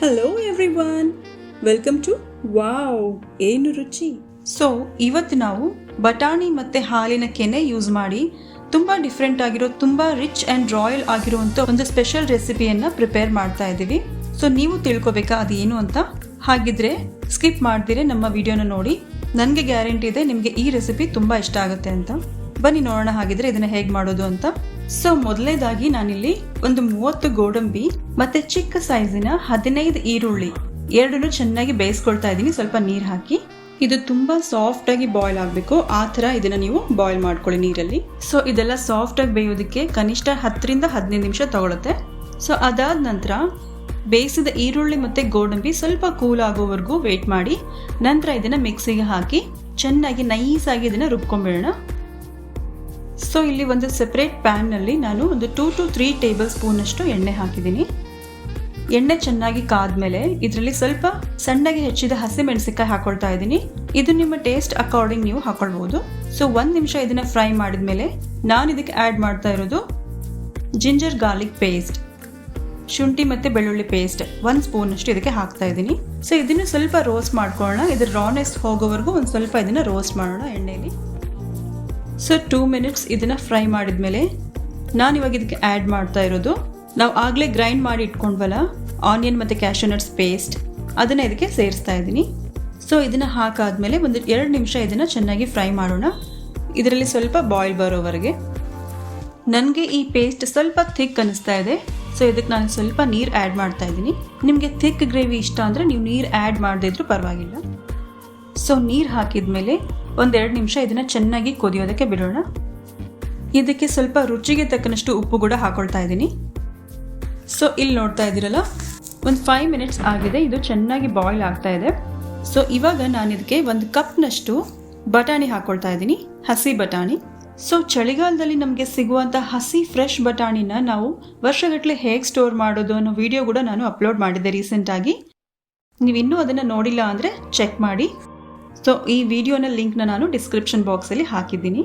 Hello everyone, welcome to wow ಏನು ರುಚಿ. So ಇವತ್ತು ನಾವು ಬಟಾಣಿ ಮತ್ತು ಹಾಲಿನ ಕೆನೆ ಯೂಸ್ ಮಾಡಿ ತುಂಬ ಡಿಫ್ರೆಂಟ್ ಆಗಿರೋ ತುಂಬ ರಿಚ್ ಆ್ಯಂಡ್ ರಾಯಲ್ ಆಗಿರುವಂಥ ಒಂದು ಸ್ಪೆಷಲ್ ರೆಸಿಪಿಯನ್ನು ಪ್ರಿಪೇರ್ ಮಾಡ್ತಾ ಇದ್ದೀವಿ. ಸೊ ನೀವು ತಿಳ್ಕೊಬೇಕಾ ಅದು ಏನು ಅಂತ? ಹಾಗಿದ್ರೆ ಸ್ಕಿಪ್ ಮಾಡ್ದಿರೆ ನಮ್ಮ ವಿಡಿಯೋನ ನೋಡಿ. ನನಗೆ ಗ್ಯಾರಂಟಿ ಇದೆ ನಿಮಗೆ ಈ ರೆಸಿಪಿ ತುಂಬ ಇಷ್ಟ ಆಗುತ್ತೆ ಅಂತ. ಬನ್ನಿ ನೋಡೋಣ ಹಾಗಿದ್ರೆ ಇದನ್ನು ಹೇಗೆ ಮಾಡೋದು ಅಂತ. ಸೊ ಮೊದಲನೇದಾಗಿ ನಾನಿಲ್ಲಿ ಒಂದು 30 ಗೋಡಂಬಿ ಮತ್ತೆ ಚಿಕ್ಕ ಸೈಜಿನ 15 ಈರುಳ್ಳಿ ಎರಡನ್ನು ಚೆನ್ನಾಗಿ ಬೇಯಿಸ್ಕೊಳ್ತಾ ಇದ್ದೀನಿ ಸ್ವಲ್ಪ ನೀರು ಹಾಕಿ. ಇದು ತುಂಬಾ ಸಾಫ್ಟ್ ಆಗಿ ಬಾಯ್ಲ್ ಆಗಬೇಕು, ಆ ಥರ ಇದನ್ನ ನೀವು ಬಾಯ್ಲ್ ಮಾಡ್ಕೊಳ್ಳಿ ನೀರಲ್ಲಿ. ಸೊ ಇದೆಲ್ಲ ಸಾಫ್ಟ್ ಆಗಿ ಬೇಯೋದಕ್ಕೆ ಕನಿಷ್ಠ 10 ರಿಂದ 15 ನಿಮಿಷ ತಗೊಳುತ್ತೆ. ಸೊ ಅದಾದ ನಂತರ ಬೇಯಿಸಿದ ಈರುಳ್ಳಿ ಮತ್ತೆ ಗೋಡಂಬಿ ಸ್ವಲ್ಪ ಕೂಲ್ ಆಗೋವರೆಗೂ ವೇಟ್ ಮಾಡಿ ನಂತರ ಇದನ್ನ ಮಿಕ್ಸಿಗೆ ಹಾಕಿ ಚೆನ್ನಾಗಿ ನೈಸಾಗಿ ಇದನ್ನ ರುಬ್ಕೊಂಡ್ಬಿಡೋಣ. ಸೊ ಇಲ್ಲಿ ಒಂದು ಸೆಪರೇಟ್ ಪ್ಯಾನ್ನಲ್ಲಿ ನಾನು ಒಂದು 2 to 3 ಟೇಬಲ್ ಸ್ಪೂನ್ ಅಷ್ಟು ಎಣ್ಣೆ ಹಾಕಿದ್ದೀನಿ. ಎಣ್ಣೆ ಚೆನ್ನಾಗಿ ಕಾದ್ಮೇಲೆ ಇದರಲ್ಲಿ ಸ್ವಲ್ಪ ಸಣ್ಣಗೆ ಹೆಚ್ಚಿದ ಹಸಿಮೆಣಸಿನಕಾಯಿ ಹಾಕೊಳ್ತಾ ಇದ್ದೀನಿ. ಇದು ನಿಮ್ಮ ಟೇಸ್ಟ್ ಅಕಾರ್ಡಿಂಗ್ ನೀವು ಹಾಕೊಳ್ಬಹುದು. ಸೊ 1 ನಿಮಿಷ ಇದನ್ನ ಫ್ರೈ ಮಾಡಿದ್ಮೇಲೆ ನಾನು ಇದಕ್ಕೆ ಆ್ಯಡ್ ಮಾಡ್ತಾ ಇರೋದು ಜಿಂಜರ್ ಗಾರ್ಲಿಕ್ ಪೇಸ್ಟ್, ಶುಂಠಿ ಮತ್ತೆ ಬೆಳ್ಳುಳ್ಳಿ ಪೇಸ್ಟ್ 1 ಸ್ಪೂನ್ ಅಷ್ಟು ಇದಕ್ಕೆ ಹಾಕ್ತಾ ಇದ್ದೀನಿ. ಸೊ ಇದನ್ನು ಸ್ವಲ್ಪ ರೋಸ್ಟ್ ಮಾಡ್ಕೊಳ್ಳೋಣ. ಇದ್ರ ರಾನೆಸ್ ಹೋಗೋವರೆಗೂ ಒಂದು ಸ್ವಲ್ಪ ಇದನ್ನ ರೋಸ್ಟ್ ಮಾಡೋಣ ಎಣ್ಣೆಯಲ್ಲಿ. ಸೊ 2 ಮಿನಿಟ್ಸ್ ಇದನ್ನ ಫ್ರೈ ಮಾಡಿದ್ಮೇಲೆ ನಾನು ಇವಾಗ ಇದಕ್ಕೆ ಆ್ಯಡ್ ಮಾಡ್ತಾ ಇರೋದು ನಾವು ಆಗಲೇ ಗ್ರೈಂಡ್ ಮಾಡಿ ಇಟ್ಕೊಂಡ್ವಲ್ಲ ಆನಿಯನ್ ಮತ್ತು ಕ್ಯಾಶ್ಯೂ ನಟ್ಸ್ ಪೇಸ್ಟ್, ಅದನ್ನು ಇದಕ್ಕೆ ಸೇರಿಸ್ತಾ ಇದ್ದೀನಿ. ಸೊ ಇದನ್ನು ಹಾಕಾದ್ಮೇಲೆ ಒಂದು 2 ನಿಮಿಷ ಇದನ್ನು ಚೆನ್ನಾಗಿ ಫ್ರೈ ಮಾಡೋಣ, ಇದರಲ್ಲಿ ಸ್ವಲ್ಪ ಬಾಯ್ಲ್ ಬರೋವರೆಗೆ. ನನಗೆ ಈ ಪೇಸ್ಟ್ ಸ್ವಲ್ಪ ಥಿಕ್ ಅನ್ನಿಸ್ತಾ ಇದೆ, ಸೊ ಇದಕ್ಕೆ ನಾನು ಸ್ವಲ್ಪ ನೀರು ಆ್ಯಡ್ ಮಾಡ್ತಾ ಇದ್ದೀನಿ. ನಿಮಗೆ ಥಿಕ್ ಗ್ರೇವಿ ಇಷ್ಟ ಅಂದರೆ ನೀವು ನೀರು ಆ್ಯಡ್ ಮಾಡದೇ ಇದ್ರೂ ಪರವಾಗಿಲ್ಲ. ಸೊ ನೀರು ಹಾಕಿದ್ಮೇಲೆ 1-2 ನಿಮಿಷ ಇದನ್ನು ಚೆನ್ನಾಗಿ ಕುದಿಯೋದಕ್ಕೆ ಬಿಡೋಣ. ಇದಕ್ಕೆ ಸ್ವಲ್ಪ ರುಚಿಗೆ ತಕ್ಕನಷ್ಟು ಉಪ್ಪು ಕೂಡ ಹಾಕೊಳ್ತಾ ಇದ್ದೀನಿ. ಸೊ ಇಲ್ಲಿ ನೋಡ್ತಾ ಇದ್ದೀರಲ್ಲ, ಒಂದು 5 ಮಿನಿಟ್ಸ್ ಆಗಿದೆ, ಇದು ಚೆನ್ನಾಗಿ ಬಾಯ್ಲ್ ಆಗ್ತಾ ಇದೆ. ಸೊ ಇವಾಗ ನಾನು ಇದಕ್ಕೆ 1 ಕಪ್ನಷ್ಟು ಬಟಾಣಿ ಹಾಕೊಳ್ತಾ ಇದ್ದೀನಿ, ಹಸಿ ಬಟಾಣಿ. ಸೊ ಚಳಿಗಾಲದಲ್ಲಿ ನಮಗೆ ಸಿಗುವಂಥ ಹಸಿ ಫ್ರೆಶ್ ಬಟಾಣಿನ ನಾವು ವರ್ಷಗಟ್ಟಲೆ ಹೇಗೆ ಸ್ಟೋರ್ ಮಾಡೋದು ಅನ್ನೋ ವಿಡಿಯೋ ಕೂಡ ನಾನು ಅಪ್ಲೋಡ್ ಮಾಡಿದ್ದೆ ರೀಸೆಂಟಾಗಿ. ನೀವು ಇನ್ನೂ ಅದನ್ನು ನೋಡಿಲ್ಲ ಅಂದರೆ ಚೆಕ್ ಮಾಡಿ. ಸೊ ಈ ವಿಡಿಯೋನ ಲಿಂಕ್ನ ನಾನು ಡಿಸ್ಕ್ರಿಪ್ಷನ್ ಬಾಕ್ಸಲ್ಲಿ ಹಾಕಿದ್ದೀನಿ.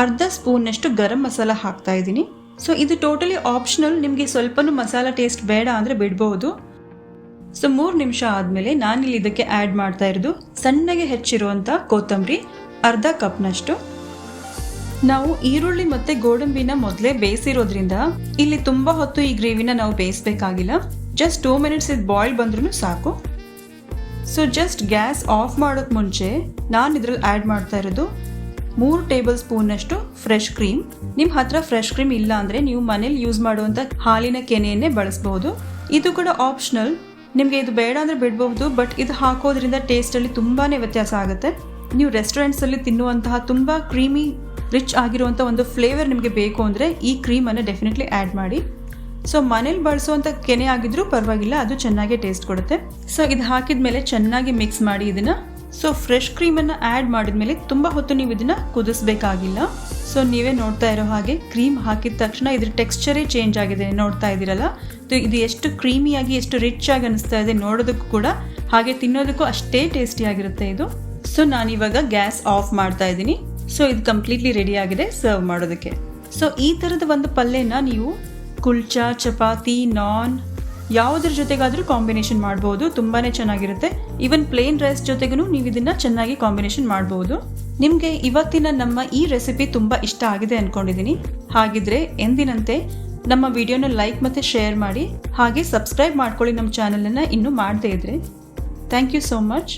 ಅರ್ಧ ಸ್ಪೂನ್ನಷ್ಟು ಗರಂ ಮಸಾಲ ಹಾಕ್ತಾ ಇದ್ದೀನಿ. ಸೊ ಇದು ಟೋಟಲಿ ಆಪ್ಷನಲ್, ನಿಮಗೆ ಸ್ವಲ್ಪನೂ ಮಸಾಲ ಟೇಸ್ಟ್ ಬೇಡ ಅಂದರೆ ಬಿಡ್ಬೋದು. ಸೊ 3 ನಿಮಿಷ ಆದಮೇಲೆ ನಾನಿಲ್ಲಿ ಇದಕ್ಕೆ ಆ್ಯಡ್ ಮಾಡ್ತಾ ಇರೋದು ಸಣ್ಣಗೆ ಹೆಚ್ಚಿರುವಂಥ ಕೊತ್ತಂಬರಿ ಅರ್ಧ ಕಪ್ನಷ್ಟು. ನಾವು ಈರುಳ್ಳಿ ಮತ್ತು ಗೋಡಂಬಿನ ಮೊದಲೇ ಬೇಯಿಸಿರೋದ್ರಿಂದ ಇಲ್ಲಿ ತುಂಬ ಹೊತ್ತು ಈ ಗ್ರೇವಿನ ನಾವು ಬೇಯಿಸಬೇಕಾಗಿಲ್ಲ. ಜಸ್ಟ್ 2 ಮಿನಿಟ್ಸ್ ಇದು ಬಾಯ್ಲ್ ಬಂದ್ರೂ ಸಾಕು. ಸೊ ಜಸ್ಟ್ ಗ್ಯಾಸ್ ಆಫ್ ಮಾಡೋಕ್ಕೆ ಮುಂಚೆ ನಾನು ಇದ್ರಲ್ಲಿ ಆ್ಯಡ್ ಮಾಡ್ತಾ ಇರೋದು 3 ಟೇಬಲ್ ಸ್ಪೂನ್ನಷ್ಟು ಫ್ರೆಶ್ ಕ್ರೀಮ್. ನಿಮ್ಮ ಹತ್ರ ಫ್ರೆಶ್ ಕ್ರೀಮ್ ಇಲ್ಲ ಅಂದರೆ ನೀವು ಮನೇಲಿ ಯೂಸ್ ಮಾಡುವಂಥ ಹಾಲಿನ ಕೆನೆಯನ್ನೇ ಬಳಸಬಹುದು. ಇದು ಕೂಡ ಆಪ್ಷನಲ್, ನಿಮಗೆ ಇದು ಬೇಡ ಅಂದರೆ ಬಿಡಬಹುದು, ಬಟ್ ಇದು ಹಾಕೋದ್ರಿಂದ ಟೇಸ್ಟಲ್ಲಿ ತುಂಬಾ ವ್ಯತ್ಯಾಸ ಆಗುತ್ತೆ. ನೀವು ರೆಸ್ಟೋರೆಂಟ್ಸಲ್ಲಿ ತಿನ್ನುವಂತಹ ತುಂಬ ಕ್ರೀಮಿ ರಿಚ್ ಆಗಿರುವಂಥ ಒಂದು ಫ್ಲೇವರ್ ನಿಮಗೆ ಬೇಕು ಅಂದರೆ ಈ ಕ್ರೀಮನ್ನು ಡೆಫಿನೆಟ್ಲಿ ಆ್ಯಡ್ ಮಾಡಿ. ಸೊ ಮನೇಲಿ ಬಳಸುವಂಥ ಕೆನೆ ಆಗಿದ್ರೂ ಪರವಾಗಿಲ್ಲ, ಅದು ಚೆನ್ನಾಗಿ ಟೇಸ್ಟ್ ಕೊಡುತ್ತೆ. ಸೊ ಇದು ಹಾಕಿದ ಮೇಲೆ ಚೆನ್ನಾಗಿ ಮಿಕ್ಸ್ ಮಾಡಿ ಇದನ್ನು. ಸೊ ಫ್ರೆಶ್ ಕ್ರೀಮನ್ನು ಆ್ಯಡ್ ಮಾಡಿದ್ಮೇಲೆ ತುಂಬ ಹೊತ್ತು ನೀವು ಇದನ್ನು ಕುದಿಸ್ಬೇಕಾಗಿಲ್ಲ. ಸೊ ನೀವೇ ನೋಡ್ತಾ ಇರೋ ಹಾಗೆ ಕ್ರೀಮ್ ಹಾಕಿದ ತಕ್ಷಣ ಇದ್ರ ಟೆಕ್ಸ್ಚರೇ ಚೇಂಜ್ ಆಗಿದೆ, ನೋಡ್ತಾ ಇದ್ದೀರಲ್ಲ. ಇದು ಎಷ್ಟು ಕ್ರೀಮಿಯಾಗಿ ಎಷ್ಟು ರಿಚ್ ಆಗಿ ಅನಿಸ್ತಾ ಇದೆ ನೋಡೋದಕ್ಕೂ ಕೂಡ, ಹಾಗೆ ತಿನ್ನೋದಕ್ಕೂ ಅಷ್ಟೇ ಟೇಸ್ಟಿಯಾಗಿರುತ್ತೆ ಇದು. ಸೊ ನಾನಿವಾಗ ಗ್ಯಾಸ್ ಆಫ್ ಮಾಡ್ತಾ ಇದ್ದೀನಿ. ಸೊ ಇದು ಕಂಪ್ಲೀಟ್ಲಿ ರೆಡಿ ಆಗಿದೆ ಸರ್ವ್ ಮಾಡೋದಕ್ಕೆ. ಸೊ ಈ ಥರದ ಒಂದು ಪಲ್ಯನ ನೀವು ಕುಲ್ಚಾ, ಚಪಾತಿ, ನಾನ್ ಯಾವುದ್ರ ಜೊತೆಗಾದರೂ ಕಾಂಬಿನೇಷನ್ ಮಾಡ್ಬೋದು, ತುಂಬಾ ಚೆನ್ನಾಗಿರುತ್ತೆ. ಈವನ್ ಪ್ಲೇನ್ ರೈಸ್ ಜೊತೆಗೂ ನೀವು ಇದನ್ನು ಚೆನ್ನಾಗಿ ಕಾಂಬಿನೇಷನ್ ಮಾಡ್ಬೋದು. ನಿಮಗೆ ಇವತ್ತಿನ ನಮ್ಮ ಈ ರೆಸಿಪಿ ತುಂಬ ಇಷ್ಟ ಆಗಿದೆ ಅಂದ್ಕೊಂಡಿದ್ದೀನಿ. ಹಾಗಿದ್ರೆ ಎಂದಿನಂತೆ ನಮ್ಮ ವಿಡಿಯೋನ ಲೈಕ್ ಮತ್ತು ಶೇರ್ ಮಾಡಿ, ಹಾಗೆ ಸಬ್ಸ್ಕ್ರೈಬ್ ಮಾಡ್ಕೊಳ್ಳಿ ನಮ್ಮ ಚಾನಲನ್ನು ಇನ್ನೂ ಮಾಡದೇ ಇದ್ರೆ. Thank you so much.